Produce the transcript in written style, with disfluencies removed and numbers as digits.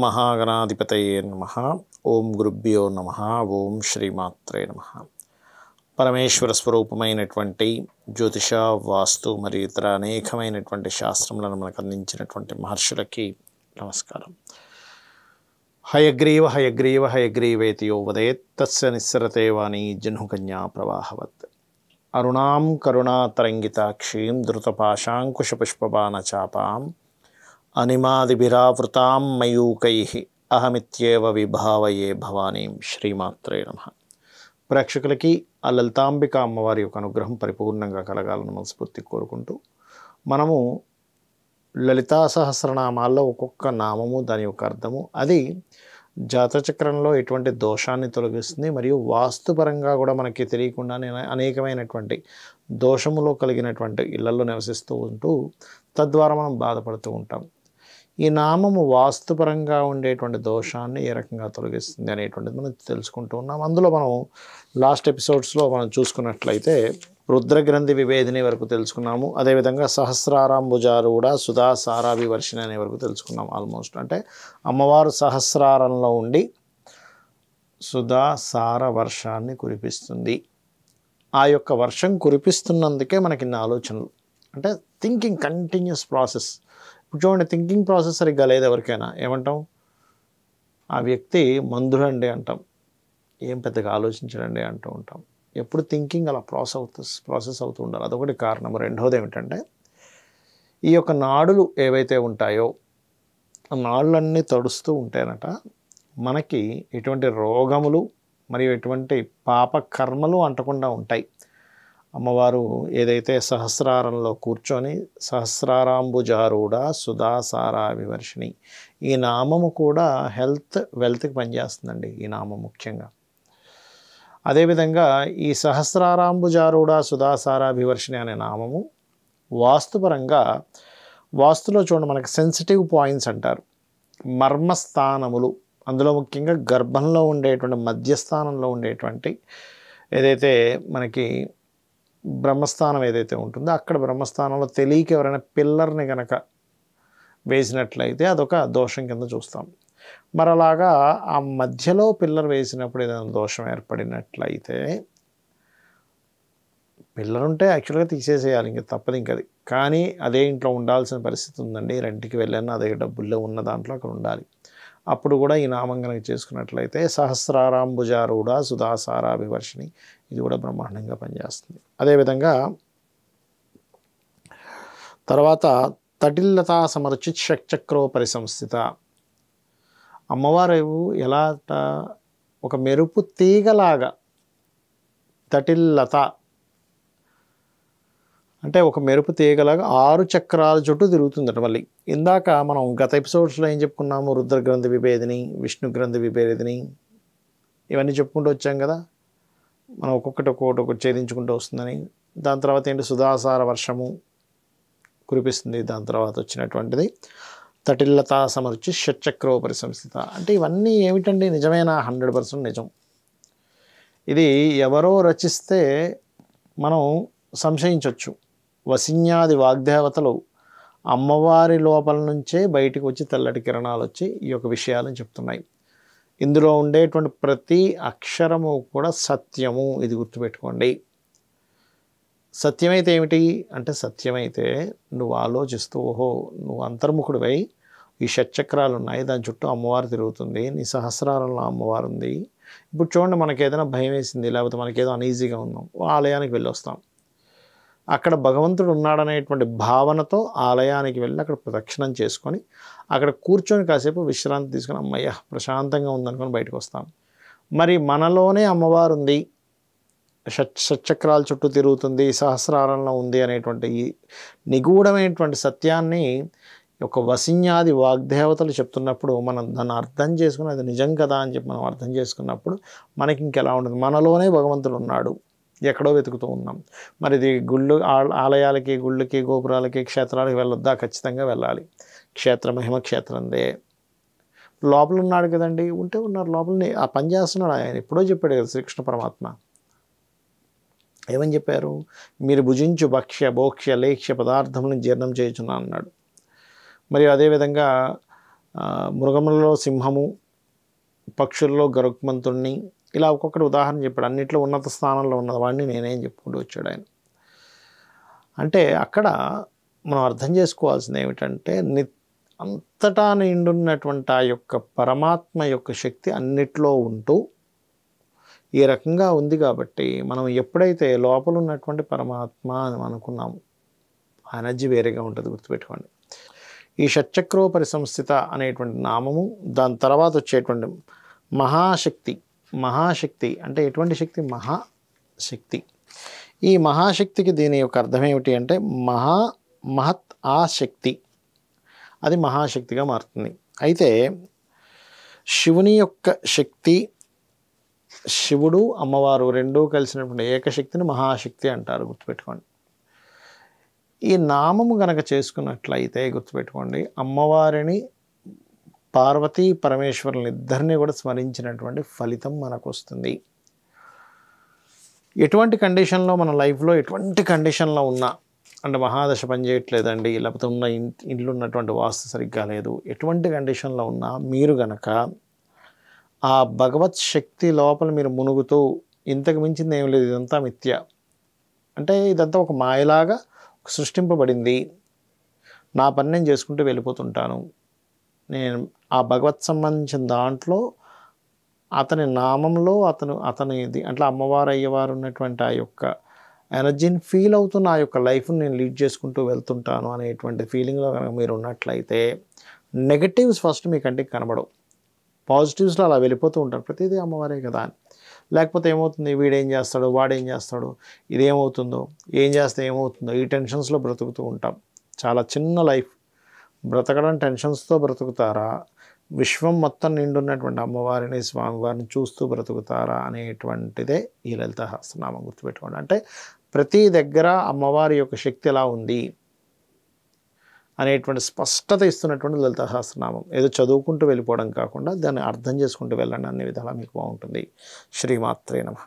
మహాగణాధిపతయే నమః. ఓం గురుభ్యో నమః. ఓం శ్రీమాత్రే నమః. పరమేశ్వర స్వరూపమైనటువంటి జ్యోతిష, వాస్తు మరియు ఇతర అనేకమైనటువంటి శాస్త్రములను మనకు అందించినటువంటి మహర్షులకి నమస్కారం. హయగ్రీవ హయగ్రీవ హయగ్రీవేతి యో వదేత్ తస్య నిస్సరతే వాణి జహ్నుకన్యా ప్రవాహవత్. అరుణాం కరుణాతరంగితాక్షీం ధృతపాశాంకుశపుష్పబాణచాపాం అనిమాదిభిరావృతాం మయూకైః అహమిత్యేవ విభావయే భవానీం. శ్రీమాత్రే నమః. ప్రేక్షకులకి ఆ లలితాంబిక అమ్మవారి యొక్క అనుగ్రహం పరిపూర్ణంగా కలగాలని మనస్ఫూర్తి కోరుకుంటూ, మనము లలితా సహస్రనామాల్లో ఒక్కొక్క నామము దాని యొక్క అర్థము, అది జాతచక్రంలో ఎటువంటి దోషాన్ని తొలగిస్తుంది మరియు వాస్తుపరంగా కూడా మనకి తెలియకుండానే అనేకమైనటువంటి దోషములో కలిగినటువంటి ఇళ్లలో నివసిస్తూ ఉంటూ తద్వారా మనం బాధపడుతూ ఉంటాం. ఈ నామము వాస్తుపరంగా ఉండేటువంటి దోషాన్ని ఏ రకంగా తొలగిస్తుంది అనేటువంటిది మనం తెలుసుకుంటూ ఉన్నాం. అందులో మనం లాస్ట్ ఎపిసోడ్స్లో మనం చూసుకున్నట్లయితే రుద్రగ్రంథి విభేదిని వరకు తెలుసుకున్నాము. అదేవిధంగా సహస్రారాంబుజారూఢ సుధా సారాభివర్షిణి అనే వరకు తెలుసుకున్నాం. ఆల్మోస్ట్ అంటే అమ్మవారు సహస్రారంలో ఉండి సుధా సార వర్షాన్ని కురిపిస్తుంది. ఆ యొక్క వర్షం కురిపిస్తున్నందుకే మనకి ఇన్ని ఆలోచనలు, అంటే థింకింగ్ కంటిన్యూస్ ప్రాసెస్. ఇప్పుడు చూడండి, థింకింగ్ ప్రాసెస్ సరిగ్గా లేదు ఎవరికైనా, ఏమంటాం? ఆ వ్యక్తి మందుడు అండి అంటాం, ఏం పెద్దగా ఆలోచించడండి అంటూ ఉంటాం. ఎప్పుడు థింకింగ్ అలా ప్రాసెస్ అవుతూ ఉండాలి. అదొకటి కారణం. రెండవది ఏమిటంటే, ఈ యొక్క నాడులు ఏవైతే ఉంటాయో ఆ నాడులన్నీ తడుస్తూ ఉంటేనట మనకి ఎటువంటి రోగములు మరియు ఎటువంటి పాప కర్మలు అంటకుండా ఉంటాయి. అమ్మవారు ఏదైతే సహస్రారంలో కూర్చొని సహస్రారాంబుజారూఢ సుధా సారాభివర్షిణి, ఈ నామము కూడా వెల్త్కి పనిచేస్తుందండి. ఈ నామం ముఖ్యంగా. అదేవిధంగా ఈ సహస్రారాంబుజారూఢ సుధా సారాభివర్షిణి అనే నామము వాస్తుపరంగా, వాస్తులో చూడండి మనకి సెన్సిటివ్ పాయింట్స్ అంటారు, మర్మస్థానములు. అందులో ముఖ్యంగా గర్భంలో ఉండేటువంటి మధ్యస్థానంలో ఉండేటువంటి ఏదైతే మనకి బ్రహ్మస్థానం ఏదైతే ఉంటుందో, అక్కడ బ్రహ్మస్థానంలో తెలియక ఎవరైనా పిల్లర్ని కనుక వేసినట్లయితే అదొక దోషం కింద చూస్తాం. మరి అలాగా ఆ మధ్యలో పిల్లర్ వేసినప్పుడు ఏదైనా దోషం ఏర్పడినట్లయితే, పిల్లర్ ఉంటే యాక్చువల్గా తీసేసేయాలి, ఇంక తప్పదు ఇంకది. కానీ అదే ఇంట్లో ఉండాల్సిన పరిస్థితి ఉందండి, రెంట్కి వెళ్ళాను, అదే డబ్బుల్లో ఉన్న దాంట్లో అక్కడ ఉండాలి. అప్పుడు కూడా ఈ నామం కనుక చేసుకున్నట్లయితే సహస్రారాంబుజారూఢ సుధా సారాభివర్షిణి, ఇది కూడా బ్రహ్మాండంగా పనిచేస్తుంది. అదేవిధంగా తర్వాత తటిల్లతా సమర్చిత్ షట్చక్రోపరి సంస్థిత. అమ్మవారు ఎలా ఒక మెరుపు తీగలాగా, తటిల్లత అంటే ఒక మెరుపు తీగలాగా 6 చక్రాల చుట్టూ తిరుగుతుందట. మళ్ళీ ఇందాక మనం గత ఎపిసోడ్స్లో ఏం చెప్పుకున్నాము? రుద్రగ్రంథి విభేదిని, విష్ణుగ్రంథి విభేదిని, ఇవన్నీ చెప్పుకుంటూ వచ్చాం కదా. మనం ఒక్కొక్కటి ఛేదించుకుంటూ వస్తుందని. దాని తర్వాత ఏంటి? సుధాసార వర్షము కురిపిస్తుంది. దాని తర్వాత వచ్చినటువంటిది తటిల్లతా సమర్చి షట్చక్రోపరి సంస్థిత. అంటే ఇవన్నీ ఏమిటండి? నిజమేనా? 100% నిజం. ఇది ఎవరో రచిస్తే మనం సంశయించవచ్చు. వసిన్యాది వాగ్దేవతలు అమ్మవారి లోపల నుంచే బయటకు వచ్చి తెల్లటి కిరణాలు వచ్చి ఈ యొక్క విషయాలను చెప్తున్నాయి. ఇందులో ఉండేటువంటి ప్రతి అక్షరము కూడా సత్యము. ఇది గుర్తుపెట్టుకోండి. సత్యమైతే ఏమిటి అంటే, సత్యమైతే నువ్వు ఆలోచిస్తూ, ఓహో నువ్వు అంతర్ముఖుడివై ఈ షట్చక్రాలు ఉన్నాయి, దాని చుట్టూ అమ్మవారు తిరుగుతుంది, నీ సహస్రారంలో అమ్మవారు ఉంది. ఇప్పుడు చూడండి, మనకి ఏదైనా భయం వేసింది, లేకపోతే మనకేదో అనీజీగా ఉన్నాం, ఆలయానికి వెళ్ళి వస్తాం. అక్కడ భగవంతుడు ఉన్నాడనేటువంటి భావనతో ఆలయానికి వెళ్ళి అక్కడ ప్రదక్షిణం చేసుకొని అక్కడ కూర్చొని కాసేపు విశ్రాంతి తీసుకొని అమ్మయ్య ప్రశాంతంగా ఉందనుకొని బయటకు వస్తాం. మరి మనలోనే అమ్మవారు ఉంది, షట్చక్రాల చుట్టూ తిరుగుతుంది, సహస్రారంలో ఉంది అనేటువంటి ఈ నిగూఢమైనటువంటి సత్యాన్ని ఒక వసిన్యాది వాగ్దేవతలు చెప్తున్నప్పుడు మనం దాన్ని అర్థం చేసుకుని అది నిజం కదా అని చెప్పి మనం అర్థం చేసుకున్నప్పుడు మనకి ఇంకెలా ఉంటుంది? మనలోనే భగవంతుడు ఉన్నాడు, ఎక్కడో వెతుకుతూ ఉన్నాం. మరి ఇది ఆలయాలకి, గుళ్ళకి, గోపురాలకి, క్షేత్రాలకి వెళ్ళొద్దా? ఖచ్చితంగా వెళ్ళాలి. క్షేత్ర మహిమ క్షేత్రందే. లోపల ఉన్నాడు కదండి, ఉంటే ఉన్నారు లోపలని, ఆ పని చేస్తున్నాడు. ఆయన ఎప్పుడో చెప్పాడు కదా శ్రీకృష్ణ పరమాత్మ. ఏమని చెప్పారు? మీరు భుజించు భక్ష్య భోక్ష్య లేక్ష్య పదార్థములను జీర్ణం చేయుచున్నా అన్నాడు. మరియు అదేవిధంగా మృగములలో సింహము, పక్షుల్లో గరుత్మంతుణ్ణి, ఇలా ఒక్కొక్కటి ఉదాహరణ చెప్పాడు. అన్నిట్లో ఉన్నత స్థానంలో ఉన్నవాడిని నేనేం చెప్పుకుంటూ వచ్చాడు ఆయన. అంటే అక్కడ మనం అర్థం చేసుకోవాల్సింది ఏమిటంటే, అంతటా నిండున్నటువంటి ఆ యొక్క పరమాత్మ యొక్క శక్తి అన్నిట్లో ఉంటూ ఈ రకంగా ఉంది కాబట్టి మనం ఎప్పుడైతే లోపల ఉన్నటువంటి పరమాత్మ అని అనుకున్నాము, ఆ ఎనర్జీ వేరేగా ఉంటుంది, గుర్తుపెట్టుకోండి. ఈ షట్చక్రోపరి సంస్థిత అనేటువంటి నామము, దాని తర్వాత వచ్చేటువంటి మహాశక్తి. మహాశక్తి అంటే ఎటువంటి శక్తి? మహాశక్తి. ఈ మహాశక్తికి దీని యొక్క అర్థం ఏమిటి అంటే మహత్ ఆ శక్తి, అది మహాశక్తిగా మారుతుంది. అయితే శివుని యొక్క శక్తి, శివుడు అమ్మవారు రెండూ కలిసినటువంటి ఏకశక్తిని మహాశక్తి అంటారు, గుర్తుపెట్టుకోండి. ఈ నామము గనక చేసుకున్నట్లయితే గుర్తుపెట్టుకోండి, అమ్మవారిని పార్వతీ పరమేశ్వరుని ఇద్దరిని కూడా స్మరించినటువంటి ఫలితం మనకు వస్తుంది. ఎటువంటి కండిషన్లో మన లైఫ్లో ఎటువంటి కండిషన్లో ఉన్నా, అంటే మహాదశ పనిచేయట్లేదండి, లేకపోతే ఉన్న ఇంట్లో ఉన్నటువంటి వాస్తు సరిగ్గా లేదు, ఎటువంటి కండిషన్లో ఉన్నా మీరు గనక ఆ భగవత్ శక్తి లోపల మీరు మునుగుతూ, ఇంతకు మించింది ఏం లేదు, ఇదంతా మిథ్య, అంటే ఇదంతా ఒక మాయలాగా సృష్టింపబడింది, నా పని నేను చేసుకుంటూ వెళ్ళిపోతుంటాను, నేను ఆ భగవత్ సంబంధించిన దాంట్లో అతని నామంలో అతనిది అంటే అమ్మవారు అయ్యవారు ఉన్నటువంటి ఆ యొక్క ఎనర్జీని ఫీల్ అవుతున్న ఆ యొక్క లైఫ్ని నేను లీడ్ చేసుకుంటూ వెళ్తుంటాను అనేటువంటి ఫీలింగ్లో కనుక మీరు ఉన్నట్లయితే నెగటివ్స్ ఫస్ట్ మీ కంటికి కనబడవు, పాజిటివ్స్లో అలా వెళ్ళిపోతూ ఉంటారు, ప్రతిదీ అమ్మవారే కదా అని. లేకపోతే ఏమవుతుంది, వీడేం చేస్తాడు, వాడేం చేస్తాడు, ఇదేమవుతుందో, ఏం చేస్తే ఏమవుతుందో, ఈ టెన్షన్స్లో బ్రతుకుతూ ఉంటాం. చాలా చిన్న లైఫ్, బ్రతకడం టెన్షన్స్తో బ్రతుకుతారా, విశ్వం మొత్తం నిండున్నటువంటి అమ్మవారిని స్వామివారిని చూస్తూ బ్రతుకుతారా అనేటువంటిదే ఈ లలితా సహస్రనామం, గుర్తుపెట్టుకోండి. అంటే ప్రతి దగ్గర అమ్మవారి యొక్క శక్తి ఎలా ఉంది అనేటువంటి స్పష్టత ఇస్తున్నటువంటి లలితా సహస్రనామం. ఏదో చదువుకుంటూ వెళ్ళిపోవడం కాకుండా దాన్ని అర్థం చేసుకుంటూ వెళ్ళండి, అన్ని విధాలా మీకు బాగుంటుంది. శ్రీమాత్రే నమః.